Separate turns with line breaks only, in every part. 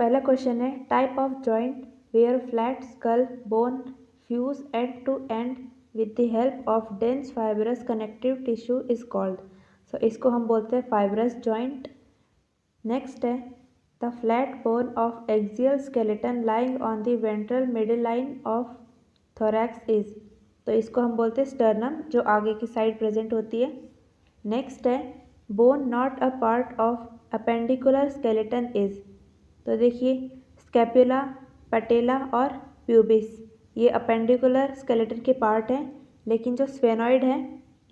पहला क्वेश्चन है type of joint where flat skull bone fuse end to end with the help of dense fibrous connective tissue is called. सो इसको हम बोलते हैं fibrous joint. Next है the flat bone of axial skeleton lying on the ventral middle line of thorax is. तो इसको हम बोलते हैं स्टर्नम, जो आगे की साइड प्रेजेंट होती है। नेक्स्ट है bone not a part of appendicular skeleton is. तो देखिए स्कैपुला, पटेला और प्यूबिस ये अपेंडिकुलर स्केलेटन के पार्ट हैं, लेकिन जो स्फेनॉइड है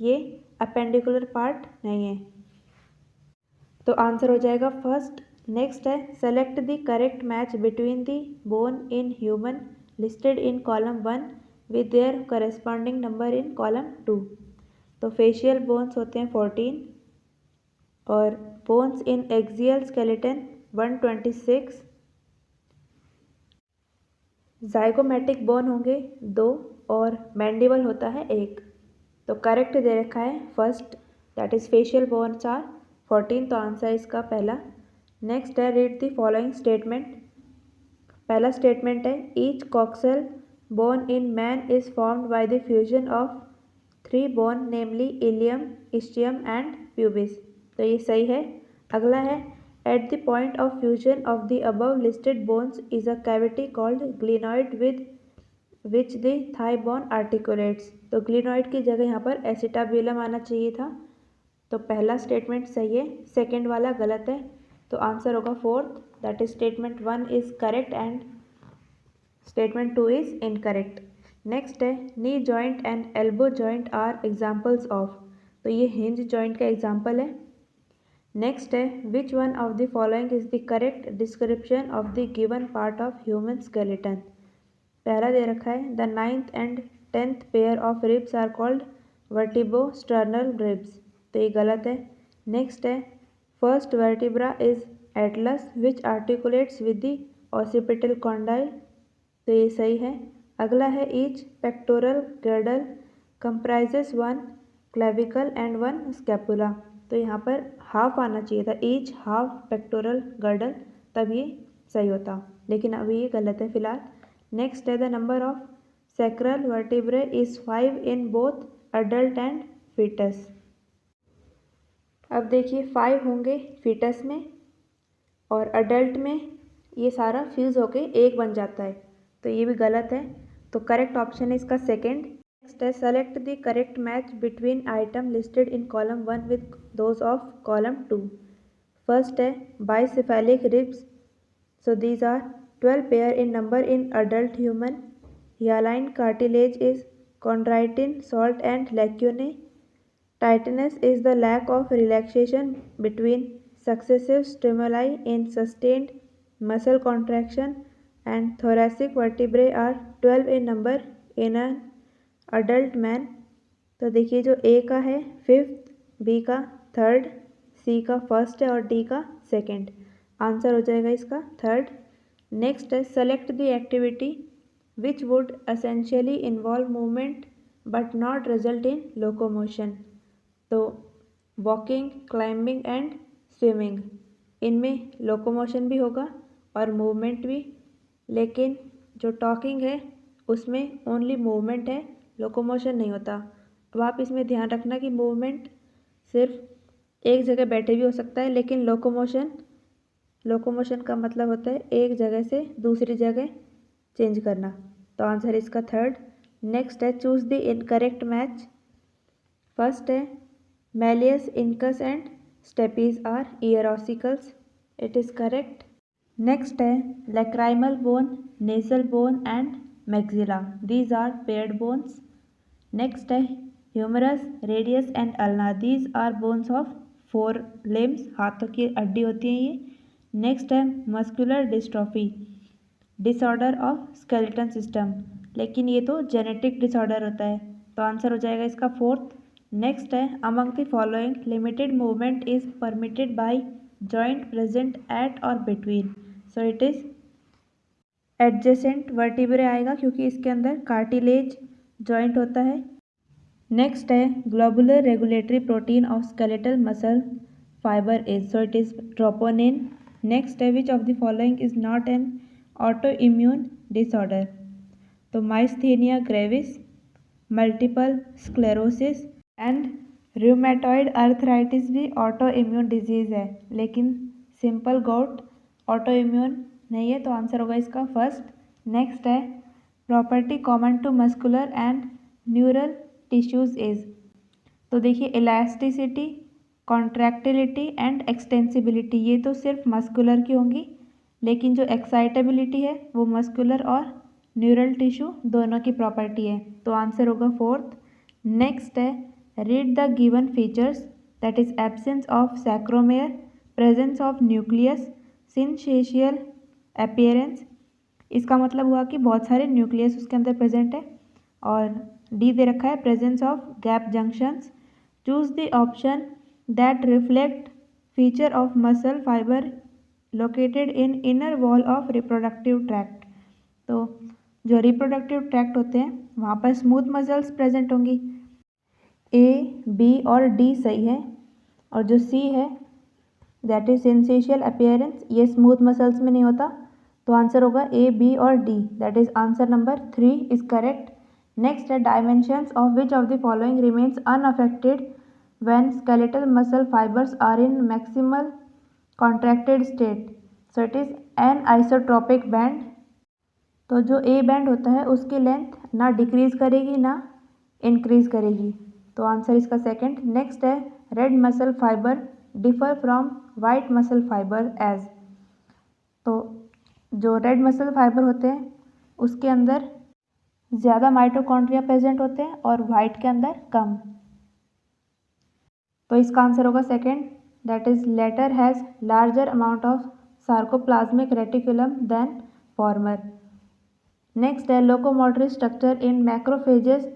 ये अपेंडिकुलर पार्ट नहीं है। तो आंसर हो जाएगा फर्स्ट। नेक्स्ट है select the correct match between the bone in human listed in column 1 with their corresponding number in column 2। तो फेशियल बोन्स होते हैं 14 और bones in axial skeleton 126। Zygomatic bone होंगे 2 और मैंडिबल होता है 1। तो करेक्ट दे रखा है first, that is facial bones are 14। तो आंसर इसका पहला। नेक्स्ट है रीड द फॉलोइंग स्टेटमेंट। पहला स्टेटमेंट है each coxal bone in man is formed by the fusion of 3 bone namely ilium, ischium and pubis. तो ये सही है। अगला है at the point of fusion of the above listed bones is a cavity called glenoid with which the thigh bone articulates. तो glenoid की जगह यहाँ पर एसिटाब्यूलम आना चाहिए था। तो पहला स्टेटमेंट सही है, सेकेंड वाला गलत है। तो आंसर होगा fourth, that is statement 1 is correct and statement 2 is incorrect. Next है knee joint and elbow joint are examples of. तो ये हिंज जॉइंट का एग्जाम्पल है। नेक्स्ट है which one of the following is the correct description of the given part of human skeleton. पहला दे रखा है the 9th and 10th pair of ribs are called vertebrosternal ribs. तो ये गलत है। नेक्स्ट है first vertebra is Atlas which articulates with the occipital condyle. तो ये सही है। अगला है each pectoral girdle comprises 1 clavicle and 1 scapula. तो यहाँ पर हाफ आना चाहिए था, ईच हाफ पेक्टोरल गर्डल, तब ये सही होता, लेकिन अभी ये गलत है फिलहाल। नेक्स्ट है the number of sacral vertebrae is 5 in both adult and foetus. अब देखिए 5 होंगे फीटस में और अडल्ट में ये सारा फ्यूज होके एक बन जाता है, तो ये भी गलत है। तो करेक्ट ऑप्शन है इसका सेकेंड। नेक्स्ट है select the correct match between item listed in column 1 with those of column 2। First है bicephalic ribs, so these are 12 pair in number in adult human. Hyaline cartilage is chondroitin, salt and lacunae. Titinus is the lack of relaxation between successive stimuli in sustained muscle contraction, and thoracic vertebrae are 12 in number in an adult man. तो देखिए जो ए का है 5th, B का 3rd, सी का 1st है और D का 2nd। आंसर हो जाएगा इसका 3rd। नेक्स्ट है select the activity which would essentially involve movement but not result in locomotion. तो वॉकिंग, क्लाइंबिंग एंड स्विमिंग, इनमें लोकोमोशन भी होगा और मूवमेंट भी, लेकिन जो टॉकिंग है उसमें ओनली मूवमेंट है, लोकोमोशन नहीं होता। अब आप इसमें ध्यान रखना कि मूवमेंट सिर्फ एक जगह बैठे भी हो सकता है, लेकिन लोकोमोशन का मतलब होता है एक जगह से दूसरी जगह चेंज करना। तो आंसर इसका 3rd। नेक्स्ट है choose the incorrect match. First है malleus incus and stapes are ear ossicles, it is correct. Next है lacrimal bone, nasal bone and maxilla, these are paired bones. Next है humerus, radius and ulna, these are bones of 4 limbs, हाथों की हड्डी होती है ये। Next है muscular dystrophy, disorder of skeleton system, लेकिन ये तो जेनेटिक डिसऑर्डर होता है, तो आंसर हो जाएगा इसका 4th। नेक्स्ट है among the following limited movement is permitted by joint present at और between. So it is adjacent vertebrae आएगा क्योंकि इसके अंदर कार्टिलेज जॉइंट होता है। नेक्स्ट है globular regulatory protein of skeletal muscle fibre is, so it is troponin. Next है which of the following is not an auto immune disorder. तो myasthenia gravis, multiple sclerosis and rheumatoid arthritis भी auto immune disease है, लेकिन simple गोट auto immune नहीं है, तो answer होगा इसका फर्स्ट। नेक्स्ट है property common to muscular and neural tissues is. तो देखिए इलास्टिसिटी, कॉन्ट्रैक्टिलिटी एंड एक्सटेंसिबिलिटी ये तो सिर्फ मस्कुलर की होंगी, लेकिन जो एक्साइटेबिलिटी है वो मस्कुलर और न्यूरल टिश्यू दोनों की प्रॉपर्टी है, तो आंसर होगा फोर्थ। नेक्स्ट है read the given features, that is absence of sarcomere, presence of nucleus, syncytial appearance. इसका मतलब हुआ कि बहुत सारे न्यूक्लियस उसके अंदर प्रेजेंट है। और डी दे रखा है presence of gap junctions. Choose the option that reflect feature of muscle fibre located in inner wall of reproductive tract. तो जो रिप्रोडक्टिव ट्रैक्ट होते हैं वहाँ पर स्मूथ मसल्स प्रेजेंट होंगी। ए, बी और डी सही है। और जो सी है दैट इज सेंसेशियल अपीयरेंस, ये स्मूथ मसल्स में नहीं होता, तो आंसर होगा ए, बी और D, that is answer number 3 is correct. Next है dimensions of which of the following remains unaffected when skeletal muscle fibres are in maximal contracted state. So it is an isotropic band. तो जो A band होता है उसकी length ना decrease करेगी ना increase करेगी, तो आंसर इसका सेकंड। नेक्स्ट है red muscle fibre differ from white muscle fibre as. तो जो रेड मसल फाइबर होते हैं उसके अंदर ज़्यादा माइटोकॉन्ड्रिया प्रेजेंट होते हैं और वाइट के अंदर कम, तो इसका आंसर होगा second, that is latter has larger amount of sarcoplasmic reticulum than former. Next है locomotory structure in macrophages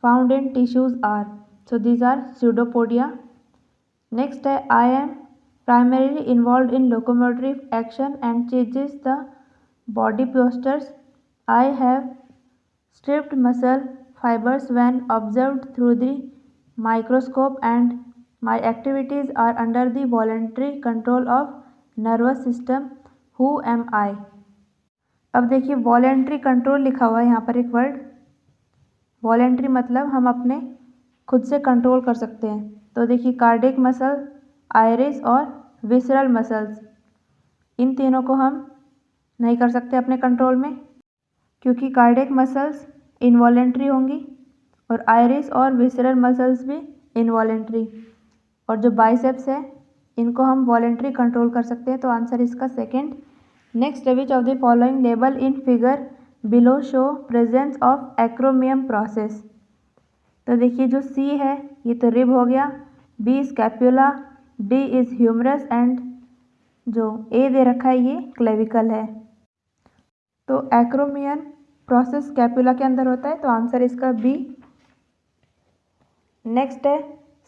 found in tissues are. So these are pseudopodia. Next है I am primarily involved in locomotive action and changes the body postures. I have stripped muscle fibers when observed through the microscope and my activities are under the voluntary control of nervous system. Who am I? अब देखिए voluntary control लिखा हुआ है यहाँ पर एक word. Voluntary मतलब हम अपने खुद से कंट्रोल कर सकते हैं। तो देखिए कार्डियक मसल, आइरिस और विसरल मसल्स, इन तीनों को हम नहीं कर सकते अपने कंट्रोल में, क्योंकि कार्डियक मसल्स इनवॉलेंट्री होंगी और आइरिस और विसरल मसल्स भी इनवॉलेंट्री, और जो बाइसेप्स है इनको हम वॉलेंट्री कंट्रोल कर सकते हैं, तो आंसर इसका second. Next which of the following label in figure below show presence of एक्रोमियम process. तो देखिए जो सी है ये तो रिब हो गया, B scapula, D is humerus and जो ए दे रखा है ये क्लेविकल है। तो एक्रोमियन प्रोसेस स्कैप्यूला के अंदर होता है, तो आंसर इसका बी। नेक्स्ट है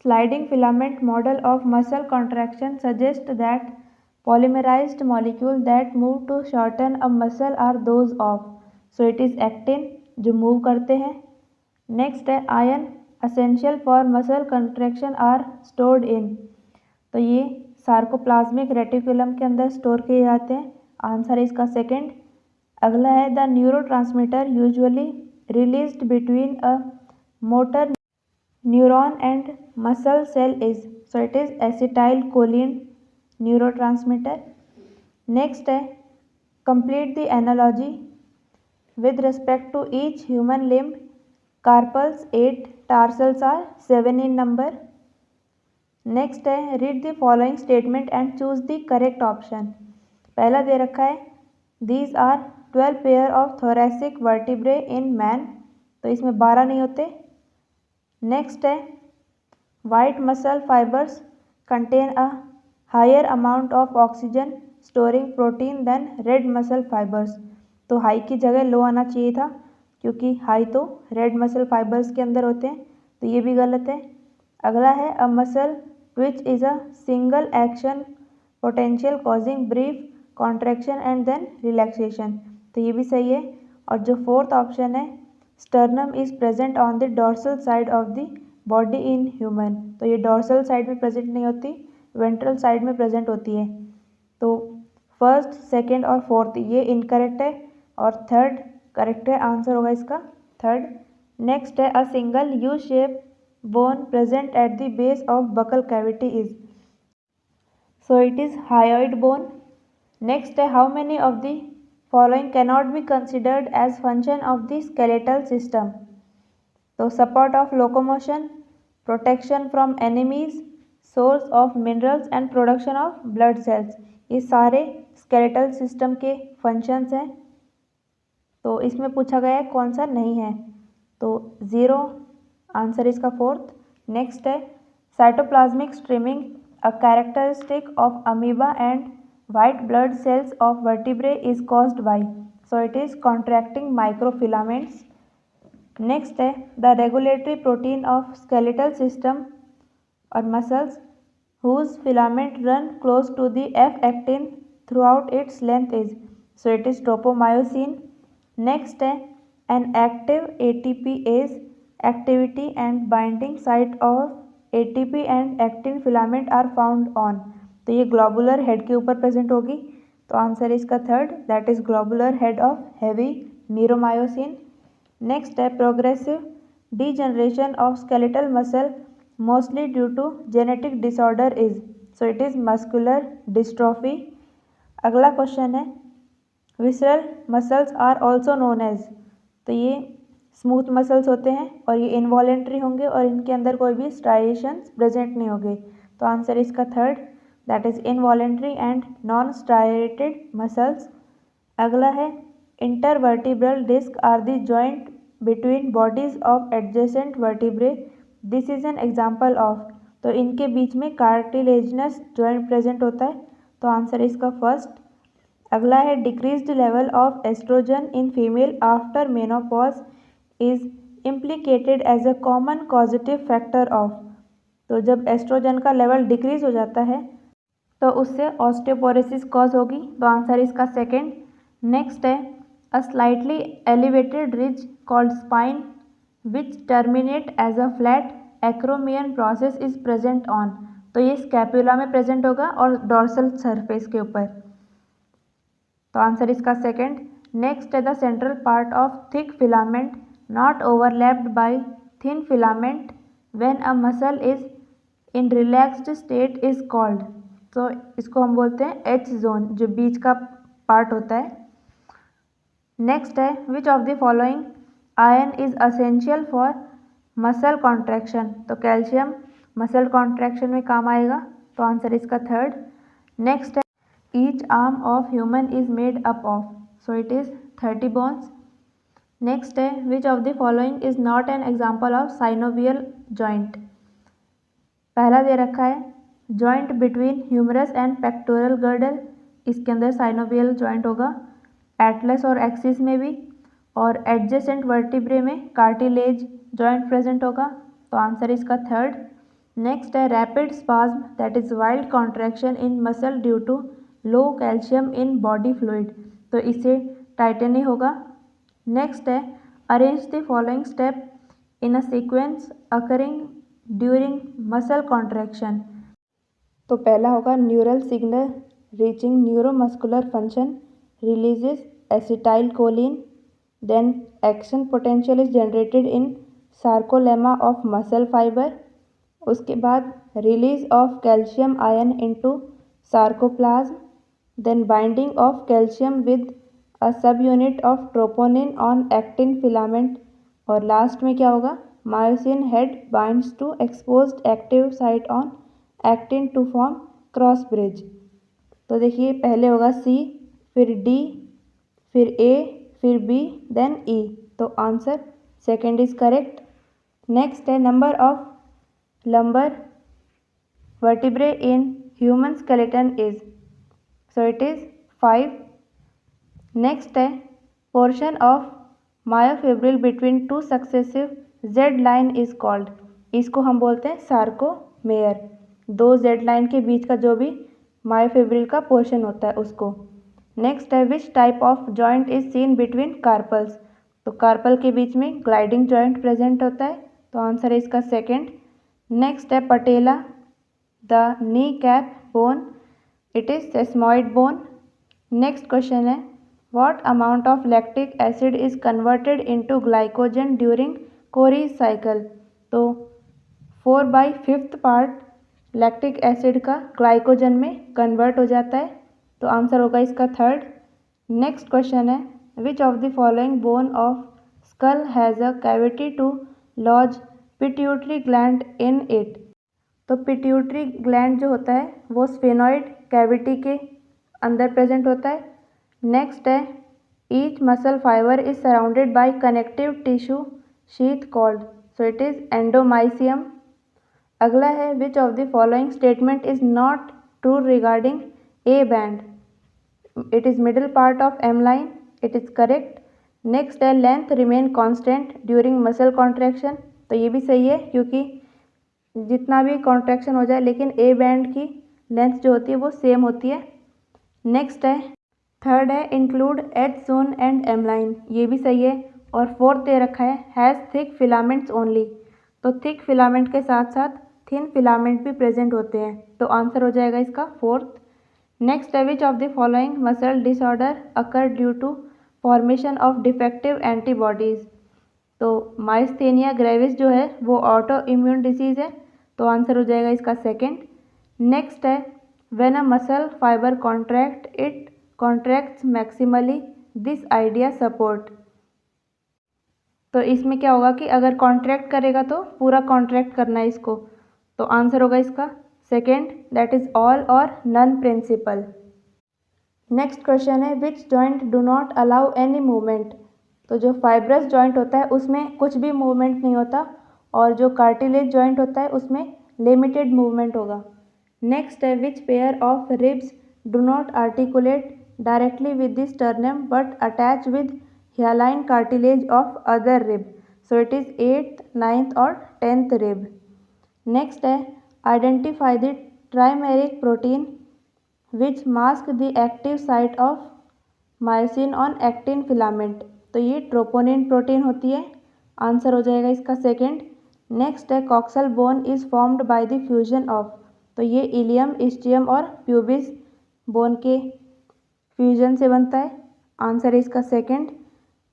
sliding filament model of muscle contraction suggest that polymerised molecule that move to shorten a muscle are those of. So it is actin जो मूव करते हैं। नेक्स्ट है ion essential for muscle contraction are stored in. तो ये sarcoplasmic reticulum के अंदर store किए जाते हैं, आंसर इसका सेकंड। अगला है the neurotransmitter usually released between a motor neuron and muscle cell is. So it is acetylcholine neurotransmitter. Next है complete the analogy with respect to each human limb. Carpals 8, tarsals are 7 in number. Next है read the following statement and choose the correct option. पहला दे रखा है these are 12 pair of thoracic vertebrae in man, तो इसमें 12 नहीं होते। Next है white muscle fibres contain a higher amount of oxygen storing protein than red muscle fibres. तो हाई की जगह लो आना चाहिए था, क्योंकि हाई तो रेड मसल फाइबर्स के अंदर होते हैं, तो ये भी गलत है। अगला है a muscle which is a single action potential causing brief contraction and then relaxation, तो ये भी सही है। और जो फोर्थ ऑप्शन है sternum is present on the dorsal side of the body in human, तो ये डॉर्सल साइड में प्रेजेंट नहीं होती, वेंट्रल साइड में प्रेजेंट होती है। तो फर्स्ट, सेकंड और फोर्थ ये इनकरेक्ट है और थर्ड करेक्ट है। आंसर होगा इसका थर्ड। नेक्स्ट है a single U shape bone present at the base of buccal cavity is, so it is hyoid bone. Next है how many of the following cannot be considered as function of the skeletal system, तो support of locomotion, protection from enemies, source of minerals and production of blood cells, ये सारे skeletal system के functions हैं। तो इसमें पूछा गया है कौन सा नहीं है, तो 0 आंसर इसका फोर्थ। नेक्स्ट है cytoplasmic streaming a characteristic of amoeba and white blood cells of vertebrae is caused by, so it is contracting microfilaments. Next है the regulatory protein of skeletal system और muscles whose filament run close to the F-actin throughout its length is, so it is tropomyosin. Next है an active ATPase activity and binding site of ATP and actin filament are found on, तो ये globular head के ऊपर present होगी, तो answer इसका third, that is globular head of heavy meromyosin. Next है progressive degeneration of skeletal muscle mostly due to genetic disorder is, so it is muscular dystrophy. अगला question है visceral muscles are also known as, तो ये smooth muscles होते हैं और ये involuntary होंगे और इनके अंदर कोई भी स्ट्राइएशंस प्रेजेंट नहीं होंगे, तो आंसर इसका third, that is involuntary and non striated muscles. अगला है intervertebral disc are the joint between bodies of adjacent vertebrae, this is an example of, तो इनके बीच में कार्टिलेजिनस जॉइंट प्रेजेंट होता है, तो आंसर इसका फर्स्ट। अगला है decreased level of oestrogen in female after menopause is implicated as a common causative factor of, तो जब एस्ट्रोजन का लेवल डिक्रीज हो जाता है तो उससे ऑस्टियोपोरोसिस कॉज होगी, तो आंसर इसका सेकेंड। नेक्स्ट है a slightly elevated ridge called spine which terminate as a flat acromion process is present on, तो ये स्कैपुला में प्रेजेंट होगा और डॉर्सल सरफेस के ऊपर, तो आंसर इसका सेकेंड। नेक्स्ट है the central part of thick filament not overlapped by thin filament when a muscle is in relaxed state is called, तो इसको हम बोलते हैं एच जोन, जो बीच का पार्ट होता है। नेक्स्ट है which of the following iron is essential for muscle contraction, तो कैल्शियम मसल कॉन्ट्रैक्शन में काम आएगा, तो आंसर इसका थर्ड। नेक्स्ट है each arm of human is made up of, so it is 30 bones. Next है which of the following is not an example of synovial joint, पहला दे रखा है joint between humerus and pectoral girdle, इसके अंदर synovial joint होगा, atlas और axis में भी, और एडजेसेंट वर्टिब्रे में कार्टिलेज जॉइंट प्रेजेंट होगा, तो आंसर इसका थर्ड। नेक्स्ट है rapid spasm that is wild contraction in muscle due to low calcium in body fluid, तो इसे टाइटेनी होगा। नेक्स्ट है arrange the following step in a sequence occurring during muscle contraction, तो पहला होगा neural signal reaching neuromuscular function releases acetylcholine, then action potential is generated in sarcolemma of muscle fiber, उसके बाद release of calcium ion into sarcoplasm, then binding of calcium with a subunit of troponin on actin filament, और last में क्या होगा myosin head binds to exposed active site on actin to form cross bridge, तो देखिए पहले होगा C, फिर D, फिर A, फिर बी, देन ई, तो answer second is correct. Next है number of lumbar vertebrae in human skeleton is, so it is 5। Next है portion of myofibril between two successive Z line is called, इसको हम बोलते हैं sarcomere, दो Z line के बीच का जो भी मायोफिब्रिल का पोर्शन होता है उसको। नेक्स्ट है which type of joint is seen between carpals, तो कार्पल के बीच में ग्लाइडिंग जॉइंट प्रेजेंट होता है, तो आंसर है इसका सेकेंड। नेक्स्ट है patella the knee cap bone, it is sesamoid bone. Next question है what amount of lactic acid is converted into glycogen during Cori's cycle. तो 4/5 पार्ट लैक्टिक एसिड का glycogen में कन्वर्ट हो जाता है, तो आंसर होगा इसका थर्ड। नेक्स्ट क्वेश्चन है which of the following bone of skull has a cavity to lodge pituitary gland in it. तो पिट्यूटरी ग्लैंड जो होता है वो स्फेनॉइड कैविटी के अंदर प्रेजेंट होता है। नेक्स्ट है each muscle fibre is surrounded by connective tissue sheath called, so it is endomysium. अगला है which of the following statement is not true regarding A band. It is middle part of M line, it is correct. Next है length remain constant during muscle contraction, तो ये भी सही है क्योंकि जितना भी कॉन्ट्रैक्शन हो जाए लेकिन ए बैंड की लेंथ जो होती है वो सेम होती है। नेक्स्ट है थर्ड है include H zone and M line, ये भी सही है। और फोर्थ दे रखा है हैज़ थिक फिलामेंट्स ओनली, तो थिक फिलामेंट के साथ साथ थिन फिलामेंट भी प्रेजेंट होते हैं, तो आंसर हो जाएगा इसका फोर्थ। नेक्स्ट है which of the following muscle disorder occur due to formation of defective antibodies. तो माइस्थेनिया ग्रेविस जो है वो ऑटो इम्यून डिसीज़ है, तो आंसर हो जाएगा इसका सेकेंड। नेक्स्ट है when a muscle fibre contract it contracts maximally this idea support. तो इसमें क्या होगा कि अगर कॉन्ट्रैक्ट करेगा तो पूरा कॉन्ट्रैक्ट करना है इसको, तो आंसर होगा इसका second, that is all or none principle. Next question है which joint do not allow any movement. तो जो फाइब्रस जॉइंट होता है उसमें कुछ भी मूवमेंट नहीं होता और जो कार्टिलेज जॉइंट होता है उसमें लिमिटेड मूवमेंट होगा। नेक्स्ट है which pair of ribs do not articulate directly with the sternum but attach with hyaline cartilage of other rib, so it is 8th, 9th और 10th rib. Next है identify the trimeric protein which mask the active site of myosin on actin filament, तो ये troponin protein होती है, answer हो जाएगा इसका second. Next है coxal bone is formed by the fusion of, तो ये इलियम इस्टियम और प्यूबिस बोन के फ्यूजन से बनता है, आंसर है इसका सेकेंड।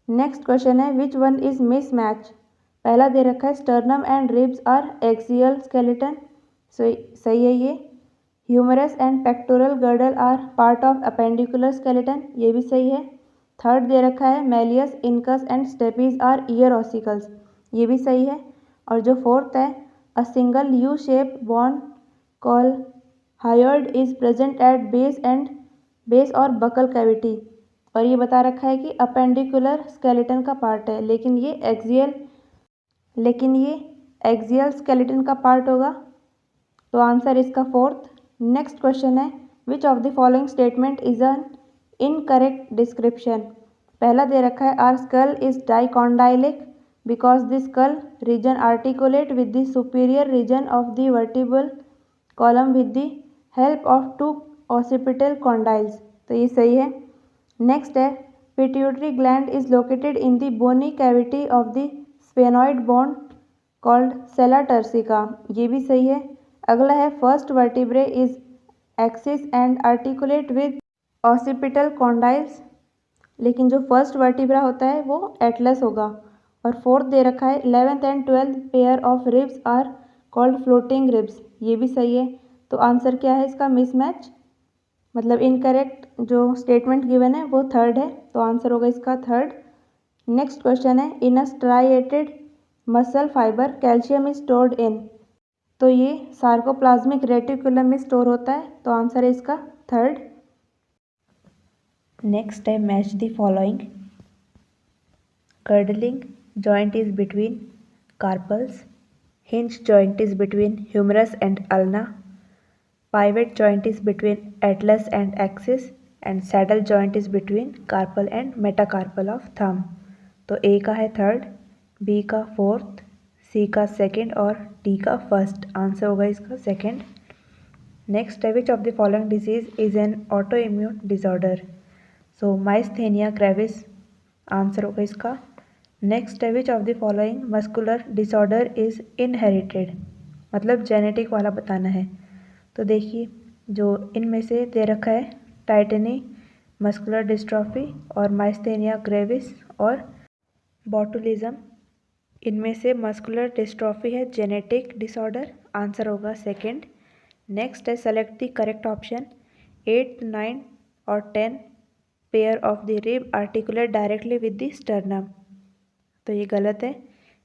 नेक्स्ट क्वेश्चन है which one is mismatch. पहला दे रखा है sternum and ribs are axial skeleton, सही है ये। Humerus and pectoral girdle are part of appendicular skeleton, ये भी सही है। थर्ड दे रखा है malleus incus and stapes are ear ossicles, ये भी सही है। और जो फोर्थ है a single U shape bone call hyoid is present at base और बकल कैविटी, और ये बता रखा है कि अपेंडिकुलर स्केलेटन का पार्ट है लेकिन ये एक्सियल स्केलेटन का पार्ट होगा, तो आंसर इसका फोर्थ। नेक्स्ट क्वेश्चन है which of the following statement is an incorrect description. पहला दे रखा है our skull is dicondylic because the skull region articulate with the superior region of the vertebral column with the help of two occipital condyles, तो ये सही है। Next है pituitary gland is located in the bony cavity of the sphenoid bone called sella turcica, ये भी सही है। अगला है first vertebrae is axis and articulate with occipital condyles, लेकिन जो फर्स्ट वर्टिब्रा होता है वो एटलस होगा। और फोर्थ दे रखा है 11th and 12th pair of ribs are called floating ribs, ये भी सही है। तो आंसर क्या है इसका मिसमैच, मतलब इनकरेक्ट जो स्टेटमेंट गिवन है वो थर्ड है, तो आंसर होगा इसका थर्ड। नेक्स्ट क्वेश्चन है in a striated muscle fibre calcium is stored in, तो ये सार्कोप्लाज्मिक रेटिकुलम में स्टोर होता है, तो आंसर है इसका थर्ड। नेक्स्ट है match the following. Gliding joint is between carpals, hinge joint is between humerus and ulna, pivot joint is between atlas and axis and saddle joint is between carpal and metacarpal of thumb, तो A का है third, B का fourth, C का second और D का first, answer होगा इसका second. Next है which of the following disease is an auto immune disorder, so myasthenia gravis, answer होगा इसका। नेक्स्ट है which of the following muscular disorder is inherited, मतलब जेनेटिक वाला बताना है। तो देखिए जो इनमें से दे रखा है टाइटेनी मस्कुलर डिस्ट्रॉफी और माइस्थेनिया ग्रेविस और बॉटुलिज्म। इनमें से मस्कुलर डिस्ट्रॉफी है जेनेटिक डिसऑर्डर, आंसर होगा सेकंड। नेक्स्ट है सेलेक्ट द करेक्ट ऑप्शन। 8, 9 और 10 pair of the rib articulate directly with the sternum, तो ये गलत है।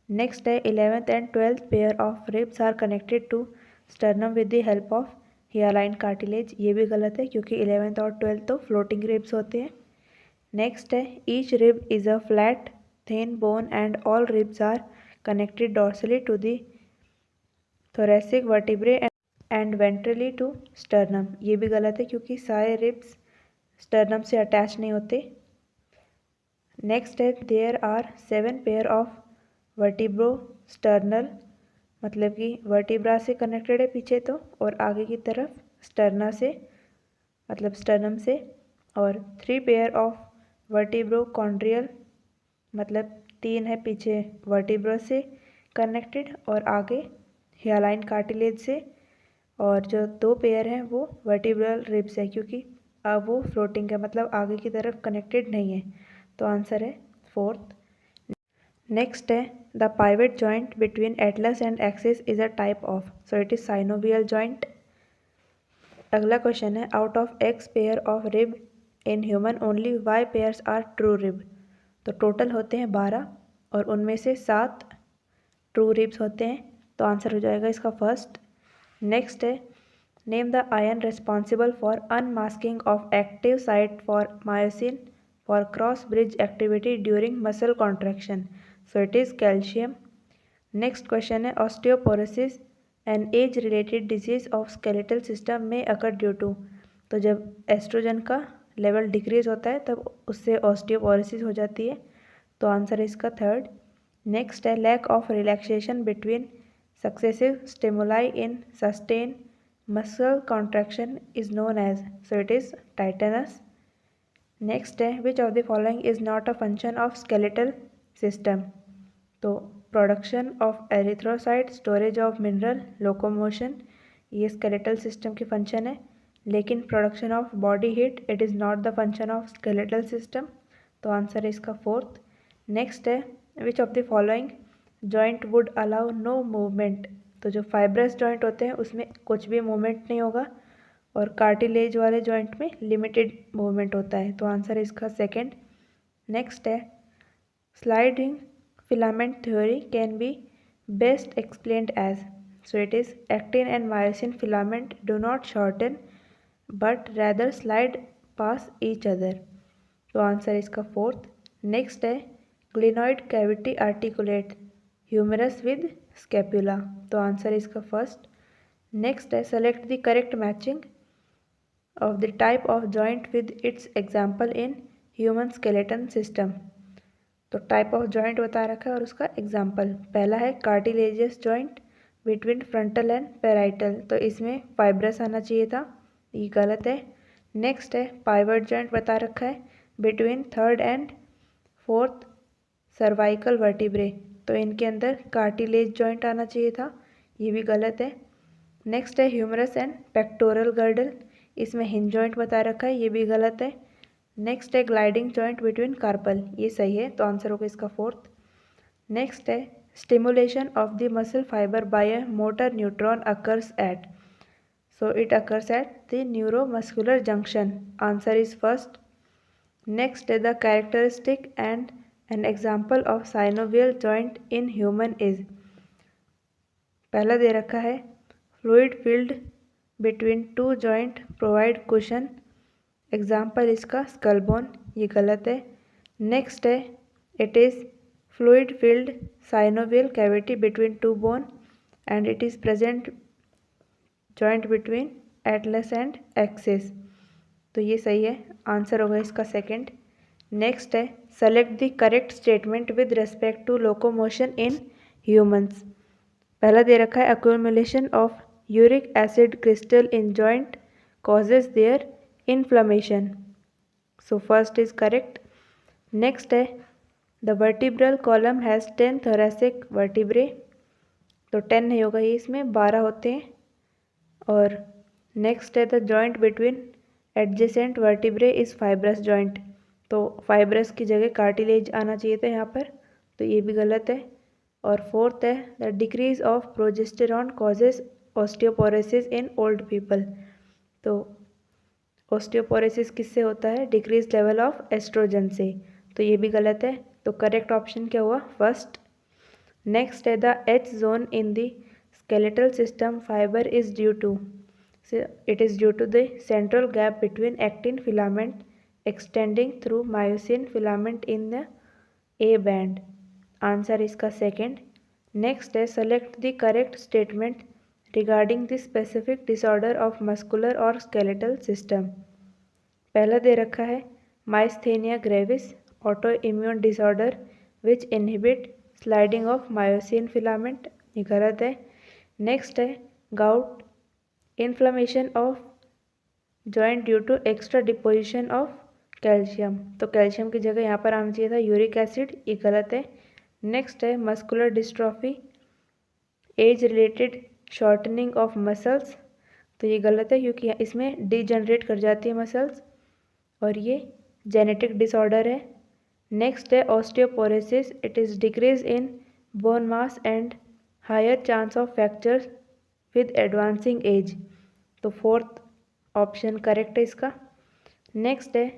नेक्स्ट है 11th and 12th pair of ribs are connected to sternum with the help of hyaline cartilage, ये भी गलत है क्योंकि 11th और 12th तो फ्लोटिंग रिब्स होते हैं। नेक्स्ट है each rib is a flat thin bone and all ribs are connected dorsally to the thoracic vertebrae and ventrally to sternum, ये भी गलत है क्योंकि सारे रिब्स स्टर्नम से अटैच नहीं होते। नेक्स्ट है there are 7 pair of vertebrosternal, मतलब कि वर्टिब्रा से कनेक्टेड है पीछे तो, और आगे की तरफ स्टर्ना से मतलब स्टर्नम से, और 3 पेयर ऑफ वर्टिब्रो कॉन्ड्रियल, मतलब 3 है पीछे वर्टिब्रा से कनेक्टेड और आगे हियालाइन कार्टिलेज से, और जो 2 पेयर हैं वो वर्टिब्रल रिब्स है क्योंकि अब वो फ्लोटिंग है, मतलब आगे की तरफ कनेक्टेड नहीं है, तो आंसर है फोर्थ। नेक्स्ट है the pivot joint between atlas and axis is a type of, so it is synovial joint. अगला क्वेश्चन है out of X pair of rib in human only Y pairs are true rib, तो total होते हैं 12 और उनमें से 7 true ribs होते हैं, तो आंसर हो जाएगा इसका फर्स्ट। नेक्स्ट है name the ion responsible for unmasking of active site for myosin for cross bridge activity during muscle contraction, so it is calcium. Next question है osteoporosis an age related disease of skeletal system में occur due to, तो जब oestrogen का level decrease होता है तब उससे osteoporosis हो जाती है, तो आंसर है इसका थर्ड। नेक्स्ट है lack of relaxation between successive stimuli in sustain muscle contraction is known as, so it is tetanus. Next है which of the following is not a function of skeletal system, तो production of erythrocyte, storage of mineral, locomotion, ये skeletal system की फंक्शन है, लेकिन production of body heat it is not the function of skeletal system, तो answer है इसका fourth. Next है which of the following joint would allow no movement, तो जो फाइब्रस जॉइंट होते हैं उसमें कुछ भी मूवमेंट नहीं होगा और कार्टिलेज वाले जॉइंट में लिमिटेड मूवमेंट होता है, तो आंसर है इसका सेकेंड। नेक्स्ट है sliding filament theory can be best explained as, so it is actin and myosin filament do not shorten but rather slide past each other, तो answer इसका fourth. Next है glenoid cavity articulate humerus with scapula, तो answer इसका first. Next है select the correct matching of the type of joint with its example in human skeleton system, तो type of joint बता रखा है और उसका एग्जाम्पल, पहला है cartilaginous joint between frontal and parietal, तो इसमें फाइब्रस आना चाहिए था, ये गलत है। नेक्स्ट है पाइवट जॉइंट बता रखा है between third and fourth cervical vertebrae, तो इनके अंदर कार्टिलेज जॉइंट आना चाहिए था, ये भी गलत है। नेक्स्ट है ह्यूमरस एंड पेक्टोरल गर्डल, इसमें हिंज जॉइंट बता रखा है, ये भी गलत है। नेक्स्ट है ग्लाइडिंग जॉइंट बिटवीन कार्पल, ये सही है, तो आंसर होगा इसका फोर्थ। नेक्स्ट है stimulation of the muscle fibre by a motor neutron occurs at, so it occurs at the neuromuscular junction, answer is first. Next है the characteristic and an example of synovial joint in human is, पहला दे रखा है fluid filled between two joint provide cushion, example इसका skull bone, ये गलत है। Next है it is fluid filled synovial cavity between two bone and it is present joint between atlas and axis, तो ये सही है, आंसर होगा इसका सेकंड। नेक्स्ट है select the correct statement with respect to locomotion in humans, पहला दे रखा है accumulation of uric acid crystal in joint causes their inflammation, so first is correct. Next है the vertebral column has 10 thoracic vertebrae, तो 10 नहीं होगा, ये इसमें 12 होते हैं। और नेक्स्ट है the joint between adjacent vertebrae is fibrous joint, तो फाइब्रस की जगह कार्टिलेज आना चाहिए था यहाँ पर, तो ये भी गलत है। और फोर्थ है the decrease of progesterone causes osteoporosis in old people, तो ऑस्टियोपोरोसिस किससे होता है? डिक्रीज लेवल ऑफ एस्ट्रोजन से, तो ये भी गलत है। तो करेक्ट ऑप्शन क्या हुआ? फर्स्ट। नेक्स्ट है the H zone in the skeletal system fiber is due to, so it is due to the central gap between actin filament extending through myosin filament in the A band. Answer इसका second. Next है select the correct statement regarding the specific disorder of muscular और skeletal system. पहला दे रखा है myasthenia gravis auto immune disorder which inhibit sliding of myosin filament, ये गलत है। नेक्स्ट है gout inflammation of joint due to extra deposition of calcium, तो कैल्शियम की जगह यहाँ पर आना चाहिए था यूरिक एसिड, ये गलत है। नेक्स्ट है muscular dystrophy age related shortening of muscles, तो ये गलत है क्योंकि इसमें डिजनरेट कर जाती है मसल्स और ये जेनेटिक डिसऑर्डर है। नेक्स्ट है osteoporosis, it is decrease in bone mass and higher chance of fracture with advancing age, तो फोर्थ ऑप्शन करेक्ट है इसका। नेक्स्ट है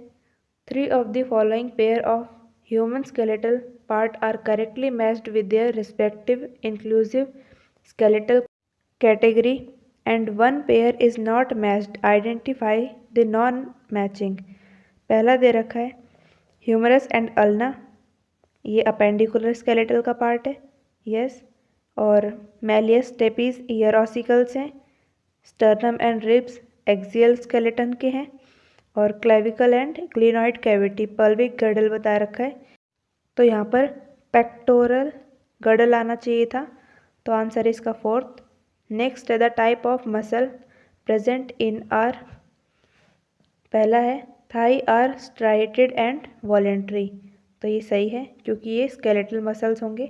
3 of the following pair of human skeletal part are correctly matched with their respective inclusive skeletal category and one pair is not matched. Identify the non-matching. पहला दे रखा है humerus and ulna, ये appendicular skeletal का part है, yes. और malleus stapes ear ossicles हैं, sternum and ribs axial skeleton के हैं, और clavicle and glenoid cavity pelvic girdle बता रखा है, तो यहाँ पर पेक्टोरल गर्डल आना चाहिए था, तो आंसर इसका फोर्थ। नेक्स्ट है the type of muscle present in are, पहला है thigh are striated and voluntary, तो ये सही है क्योंकि ये स्केलेटल मसल्स होंगे,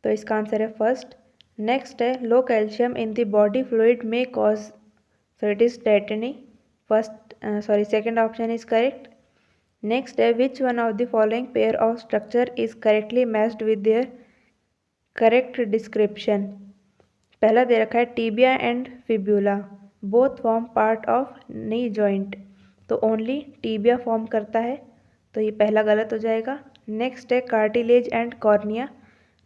तो इसका आंसर है फर्स्ट। नेक्स्ट है low calcium in the body fluid में cause, so it is tetany, second option is correct. Next है which one of the following pair of structure is correctly matched with their correct description. पहला दे रखा है tibia and fibula both form part of knee joint, तो only tibia form करता है, तो ये पहला गलत हो जाएगा। नेक्स्ट है cartilage and cornea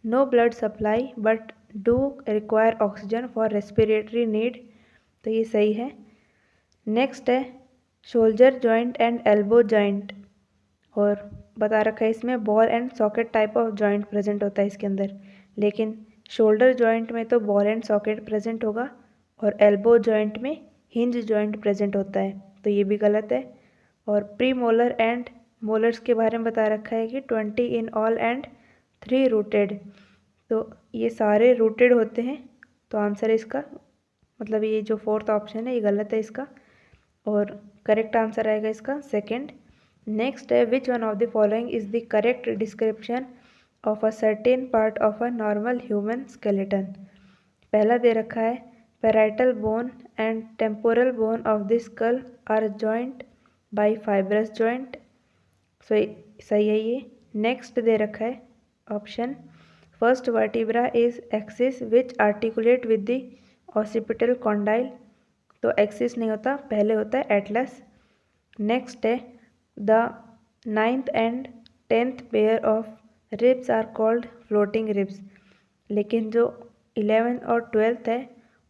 no blood supply but do require oxygen for respiratory need, तो ये सही है। नेक्स्ट है shoulder joint and elbow joint, और बता रखा है इसमें ball and socket type of joint present होता है इसके अंदर, लेकिन शोल्डर जॉइंट में तो बॉल एंड सॉकेट प्रेजेंट होगा और एल्बो जॉइंट में हिंज जॉइंट प्रेजेंट होता है, तो ये भी गलत है। और प्री मोलर एंड मोलर्स के बारे में बता रखा है कि 20 इन ऑल एंड 3 रूटेड, तो ये सारे रूटेड होते हैं, तो आंसर इसका मतलब ये जो फोर्थ ऑप्शन है ये गलत है इसका, और करेक्ट आंसर आएगा इसका सेकंड। नेक्स्ट है which one of the following is the correct description of a certain part of a normal human skeleton. पहला दे रखा है parietal bone and temporal bone of the skull are joint by fibrous joint, सही है ये। Next दे रखा है option first vertebra is axis which articulate with the occipital condyle, तो एक्सिस नहीं होता, पहले होता है एटलस। नेक्स्ट है the 9th and 10th pair of ribs are called floating ribs, लेकिन जो 11th और 12th है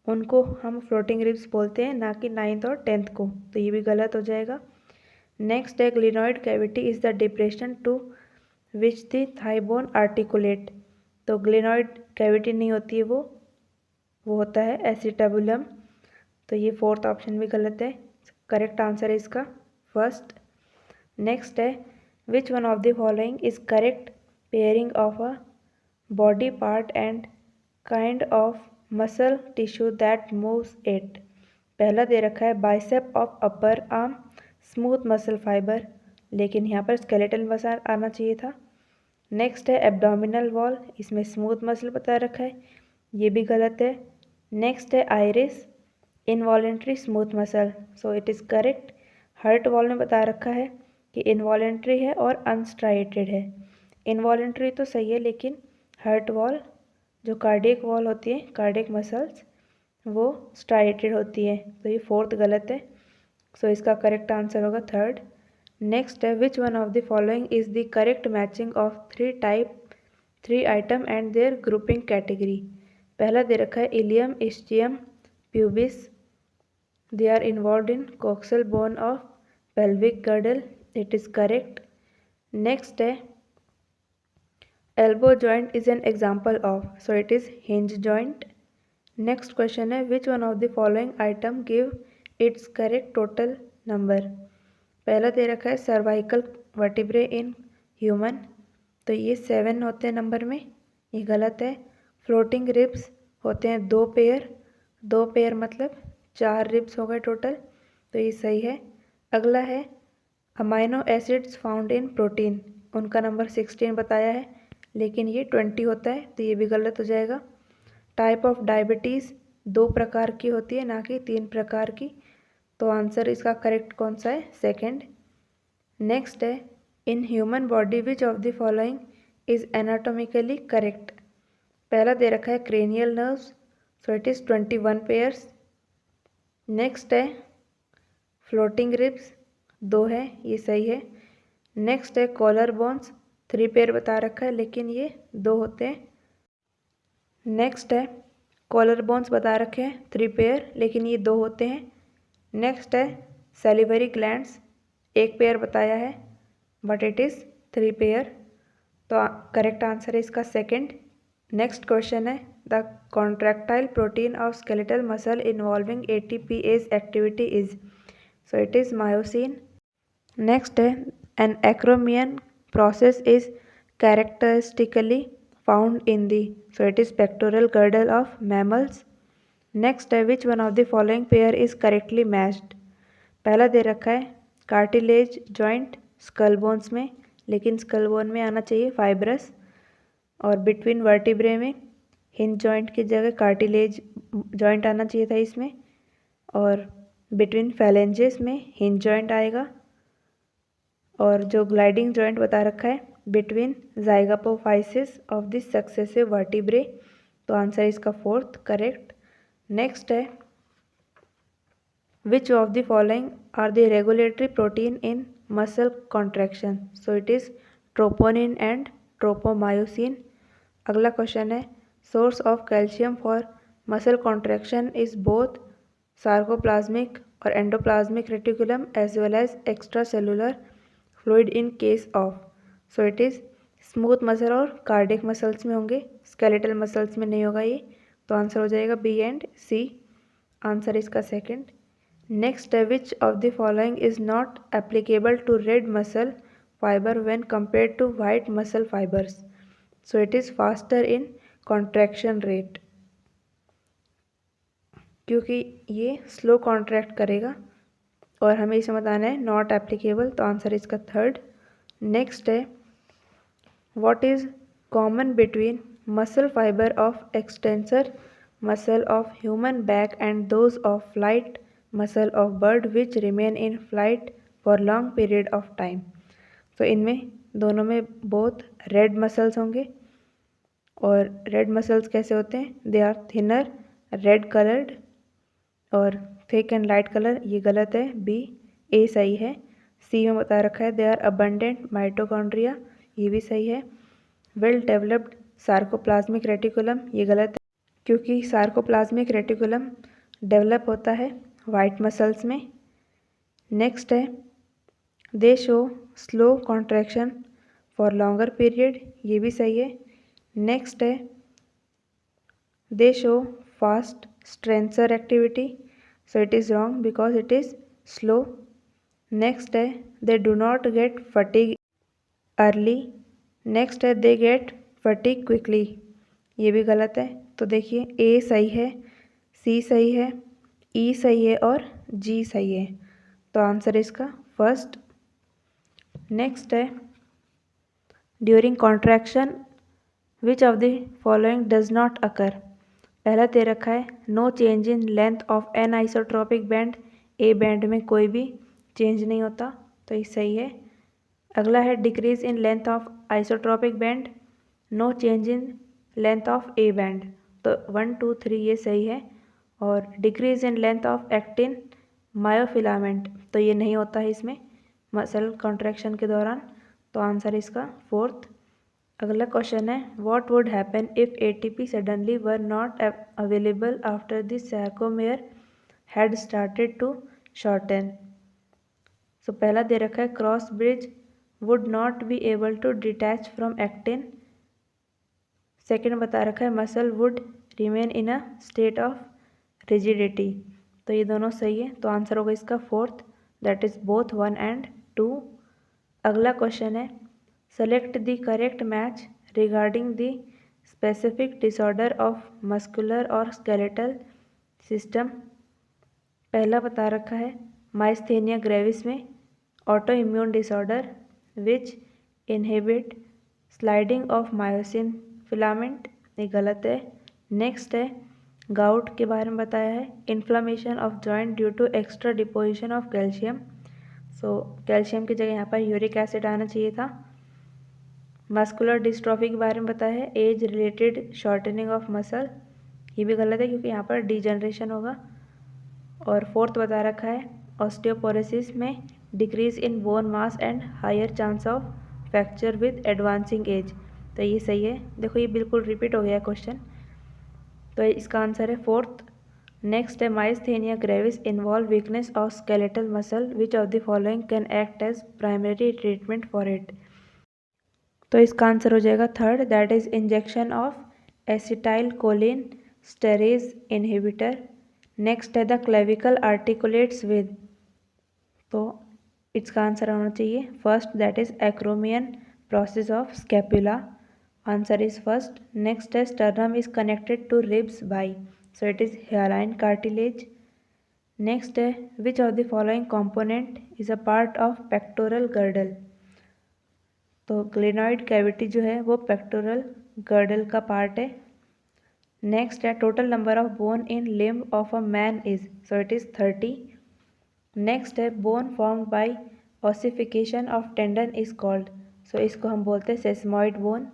उनको हम फ्लोटिंग रिब्स बोलते हैं, ना कि 9th और 10th को, तो ये भी गलत हो जाएगा। नेक्स्ट है glenoid cavity is the depression to which the thigh bone articulate, तो ग्लिनॉइड कैविटी नहीं होती है, वो होता है एसिटाबुलम, तो ये फोर्थ ऑप्शन भी गलत है, करेक्ट आंसर है इसका फर्स्ट। नेक्स्ट है which one of the following is correct pairing of a body part and kind of muscle tissue that moves it. पहला दे रखा है bicep of upper arm smooth muscle fibre, लेकिन यहाँ पर स्केलेटल मसल आना चाहिए था। नेक्स्ट है एब्डोमिनल वॉल, इसमें स्मूथ मसल बता रखा है, ये भी गलत है। नेक्स्ट है iris involuntary smooth muscle, so it is correct. Heart wall में बता रखा है कि इनवॉलेंट्री है और अनस्ट्राइटेड है। इनवॉलेंट्री तो सही है, लेकिन हर्ट वॉल जो कार्डियक वॉल होती है, कार्डियक मसल्स, वो स्ट्राइटेड होती है, तो ये फोर्थ गलत है। सो इसका करेक्ट आंसर होगा थर्ड। नेक्स्ट है, which one of the following is the correct matching of three item and their grouping category. पहला दे रखा है ilium, ischium, pubis, they are involved in coxal bone of pelvic girdle. It is correct. Next है, elbow joint is an example of, so it is hinge joint. Next question है, which one of the following item give its correct total number। पहला दे रखा है cervical vertebrae in human, तो ये 7 होते हैं नंबर में, ये गलत है। फ्लोटिंग रिब्स होते हैं 2 पेयर मतलब 4 रिब्स हो गए टोटल, तो ये सही है। अगला है amino acids found in protein, उनका नंबर 16 बताया है, लेकिन ये 20 होता है, तो ये भी गलत हो जाएगा। टाइप ऑफ डायबिटीज़ 2 प्रकार की होती है, ना कि 3 प्रकार की, तो आंसर इसका करेक्ट कौन सा है, सेकंड। नेक्स्ट है, in human body which of the following is anatomically correct. पहला दे रखा है cranial nerves, so it is 21 pairs. Next है फ्लोटिंग रिब्स 2 है, ये सही है। नेक्स्ट है कॉलर बोन्स 3 पेयर बता रखा है, लेकिन ये 2 होते हैं। नेक्स्ट है कॉलर बोन्स बता रखे हैं 3 पेयर, लेकिन ये 2 होते हैं। नेक्स्ट है सैलिवरी ग्लैंड्स 1 पेयर बताया है, बट इट इज़ 3 पेयर, तो करेक्ट आंसर है इसका सेकंड। नेक्स्ट क्वेश्चन है, the contractile protein of skeletal muscle involving ATPase activity is, so it is myosin. Next है, an acromion process is characteristically found in the, so it is pectoral girdle of mammals. Next है, which one of the following pair is correctly matched. पहला दे रखा है cartilage joint skull bones में, लेकिन skull bone में आना चाहिए फाइब्रस, और बिटवीन वर्टिब्रे में हिंज जॉइंट की जगह कार्टिलेज जॉइंट आना चाहिए था इसमें, और बिटवीन फैलेंजेस में हिंज जॉइंट आएगा, और जो ग्लाइडिंग जॉइंट बता रखा है between zygapophysis of the successive vertebrae, तो आंसर इसका फोर्थ करेक्ट। नेक्स्ट है, which of the following are the regulatory protein in muscle contraction, so it is troponin and tropomyosin. अगला क्वेश्चन है, source of calcium for muscle contraction is both sarcoplasmic और endoplasmic reticulum as well as extracellular fluid in case of, so it is smooth muscle और cardiac muscles में होंगे, skeletal muscles में नहीं होगा ये, तो आंसर हो जाएगा बी एंड सी, आंसर इसका सेकंड। नेक्स्ट है, which of the following is not applicable to red muscle fibre when compare to white muscle fibres, so it is faster in contraction rate, क्योंकि ये slow contract करेगा, और हमें इसे बताना है नॉट एप्लीकेबल, तो आंसर इसका थर्ड। नेक्स्ट है, what is common between muscle fibre of extensor muscle of human back and those of flight muscle of bird which remain in flight for long period of time. तो इनमें दोनों में बहुत red muscles होंगे, और red muscles कैसे होते हैं, they are thinner red coloured और थिक एंड लाइट कलर, ये गलत है, बी, ए सही है। सी में बता रखा है दे आर अबंडेंट माइटोकॉन्ड्रिया, ये भी सही है। वेल डेवलप्ड सार्कोप्लाज्मिक रेटिकुलम, ये गलत है, क्योंकि सार्कोप्लाज्मिक रेटिकुलम डेवलप होता है वाइट मसल्स में। नेक्स्ट है, they show slow contraction for longer period, ये भी सही है। नेक्स्ट है, they show fast strenuous activity, so it is wrong because it is slow. Next है, they do not get fatigue early. Next है, they gate fatigue quickly, ये भी गलत है। तो देखिए, ए सही है, सी सही है, ई सही है और जी सही है, तो आंसर इसका फर्स्ट। नेक्स्ट है, during contraction which of the following does not occur. पहला दे रखा है no change in length of an isotropic band, A band में कोई भी चेंज नहीं होता, तो ये सही है। अगला है decrease in length of isotropic band, no change in length of A band, तो 1 2 3 ये सही है। और decrease in length of actin myofilament, तो ये नहीं होता है इसमें मसल कॉन्ट्रैक्शन के दौरान, तो आंसर इसका 4th। अगला क्वेश्चन है what would happen if ATP suddenly were not available after the sarcomere had started to shorten. So पहला दे रखा है cross bridge would not be able to detach from actin. Second बता रखा है muscle would remain in a state of rigidity, तो ये दोनों सही है, तो आंसर होगा इसका 4th, that is both 1 and 2। अगला क्वेश्चन है select the correct match regarding the specific disorder of muscular और स्केलेटल सिस्टम। पहला बता रखा है माइस्थेनिया ग्रेविस में auto immune disorder which inhibit sliding of myosin filament, ये गलत है। नेक्स्ट है गाउट के बारे में बताया है inflammation of joint due to extra deposition of calcium, so calcium की जगह यहाँ पर यूरिक एसिड आना चाहिए था। मस्कुलर डिस्ट्रॉफी के बारे में बताया है age related shortening of muscle, ये भी गलत है क्योंकि यहाँ पर डिजनरेशन होगा। और 4th बता रखा है ऑस्टियोपोरोसिस में decrease in bone mass and higher chance of fracture with advancing age, तो ये सही है। देखो ये बिल्कुल रिपीट हो गया क्वेश्चन, तो इसका आंसर है 4th। नेक्स्ट है myasthenia gravis involve weakness of skeletal muscle which of the following can act as primary treatment for it, तो इसका आंसर हो जाएगा 3rd, that is injection of acetylcholinesterase inhibitor. Next है the clavicle articulates with, तो इसका आंसर होना चाहिए 1st, that is acromion process of scapula, answer is 1st। Next है sternum is connected to ribs by, so it is hyaline cartilage. Next है which of the following component is a part of pectoral girdle, तो glenoid cavity जो है वो pectoral girdle का part है। Next है total number of bone in limb of a man is, so it is 30। Next है bone formed by ossification of tendon is called, सो इसको हम बोलते हैं सेसमॉइड बोन,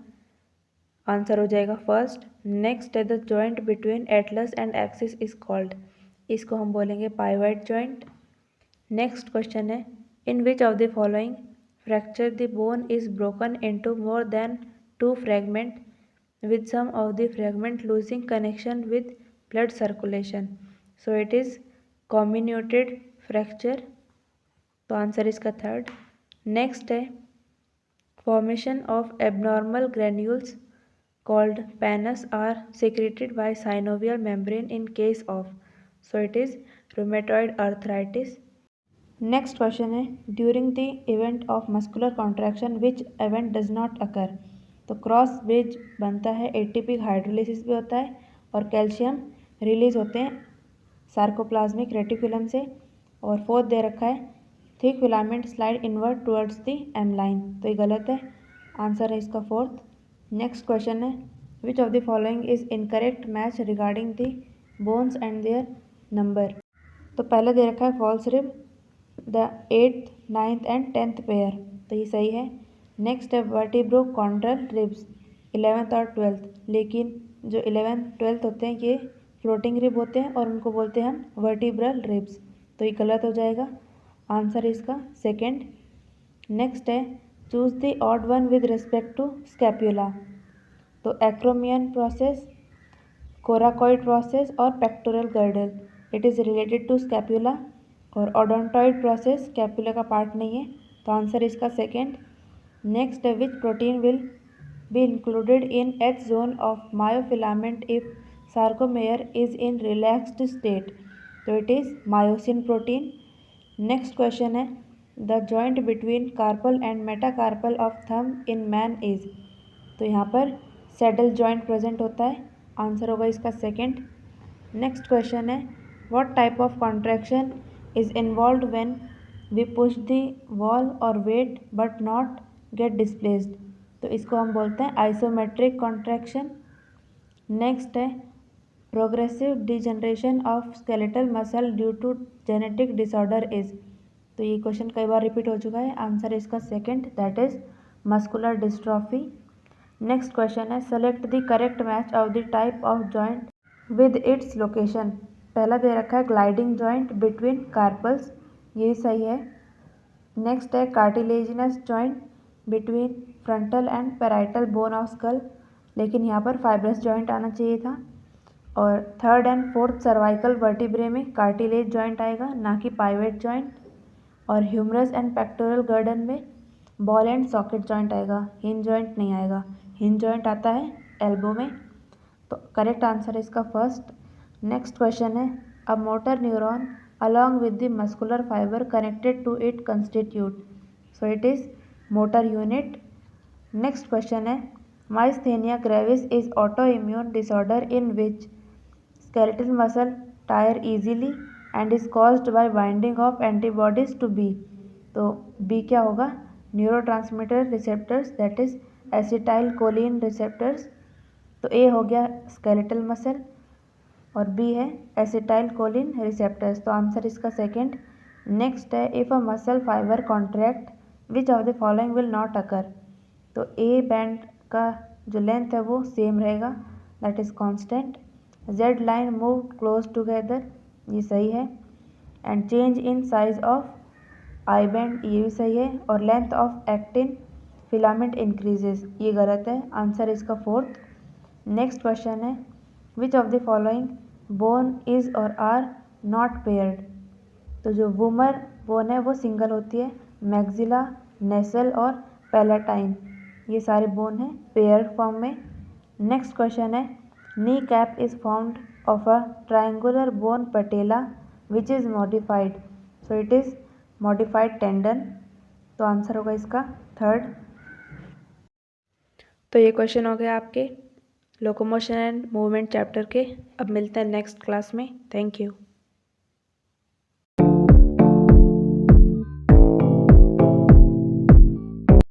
आंसर हो जाएगा 1st। नेक्स्ट है the joint between atlas and axis is called, इसको हम बोलेंगे पाइवॉइड जॉइंट। नेक्स्ट क्वेश्चन है in which of the following fracture the bone is broken into more than 2 fragment with some of the fragment losing connection with blood circulation, so it is comminuted fracture, तो answer इसका 3rd। Next है formation of abnormal granules called pannus are secreted by synovial membrane in case of, so it is rheumatoid arthritis। Next question है during the event of muscular contraction which event does not occur, तो cross bridge बनता है, ATP hydrolysis भी होता है और calcium release होते हैं सार्कोप्लाज्मिक रेटिकुलम से। और 4th दे रखा है thick filament slide inward towards the M line, तो ये गलत है, आंसर है इसका 4th। नेक्स्ट क्वेश्चन है which of the following is incorrect match regarding the bones and their number, तो पहले दे रखा है false rib the 8th 9th and 10th pair, तो ये सही है। नेक्स्ट है वर्टिब्रोकॉन्ड्रल रिब्स 11th और 12th, लेकिन जो 11th 12th होते हैं ये फ्लोटिंग रिब होते हैं और उनको बोलते हैं हम वर्टिब्रल रिब्स, तो ये गलत हो जाएगा, आंसर इसका 2nd। नेक्स्ट है choose the odd one with respect to scapula, तो एक्रोमियन प्रोसेस, कोराकॉइड प्रोसेस और pectoral girdle, it is related to scapula. और ओडोंटॉइड प्रोसेस स्कैप्यूला का पार्ट नहीं है, तो आंसर इसका 2nd। नेक्स्ट है which protein will be included in H zone of myofilament if sarcomere is in relaxed state, तो it is myosin protein. Next question है the joint between carpal and metacarpal of thumb in man is, तो यहाँ पर saddle joint present होता है, answer होगा इसका 2nd। Next question है what type of contraction is involved when we push the wall और weight but not get displaced, तो इसको हम बोलते हैं आइसोमेट्रिक कॉन्ट्रैक्शन। नेक्स्ट है progressive degeneration of skeletal muscle due to genetic disorder is, तो ये क्वेश्चन कई बार रिपीट हो चुका है। आंसर इसका second, that is muscular dystrophy. Next question है, select the correct match of the type of joint with its location. पहला दे रखा है ग्लाइडिंग जॉइंट बिटवीन कार्पल्स, ये सही है। नेक्स्ट है cartilaginous joint between frontal and parietal bone of school, लेकिन यहाँ पर फाइब्रस जॉइंट आना चाहिए था। और third and fourth cervical vertebrae में कार्टिलेज जॉइंट आएगा, ना कि पाइवेट जॉइंट। और ह्यूमरस एंड पेक्टोरल गर्डन में बॉल एंड सॉकेट जॉइंट आएगा, हिंज जॉइंट नहीं आएगा। हिंज जॉइंट आता है एल्बो में। तो करेक्ट आंसर इसका फर्स्ट। नेक्स्ट क्वेश्चन है, अ motor neuron along with the muscular fiber connected to it constitute, so it is motor unit. Next question है, myasthenia gravis is autoimmune disorder in which skeletal muscle tire easily and is caused by binding of antibodies to B। तो B क्या होगा, neurotransmitter receptors, that is acetyl choline receptors. तो A हो गया skeletal muscle और B है acetyl choline receptors, तो answer इसका सेकंड। नेक्स्ट है, if a muscle fibre contract which of the following will not occur. तो ए बैंड का जो लेंथ है वो सेम रहेगा, that is constant. Z line move close together, ये सही है। And change in size of I band, ये भी सही है। और length of actin filament increases, ये गलत है, आंसर इसका फोर्थ। नेक्स्ट क्वेश्चन है, which of the following bone is और आर नॉट पेयर्ड। तो जो वूमर बोन है वो सिंगल होती है, मैक्सिला, नेसल और पैलेटाइन, ये सारे बोन हैं पेयर फॉर्म में। नेक्स्ट क्वेश्चन है, knee cap is found of a triangular bone patella which is modified, so it is modified tendon. तो आंसर होगा इसका थर्ड। तो ये क्वेश्चन हो गया आपके लोकोमोशन एंड मूवमेंट चैप्टर के। अब मिलते हैं नेक्स्ट क्लास में। Thank you.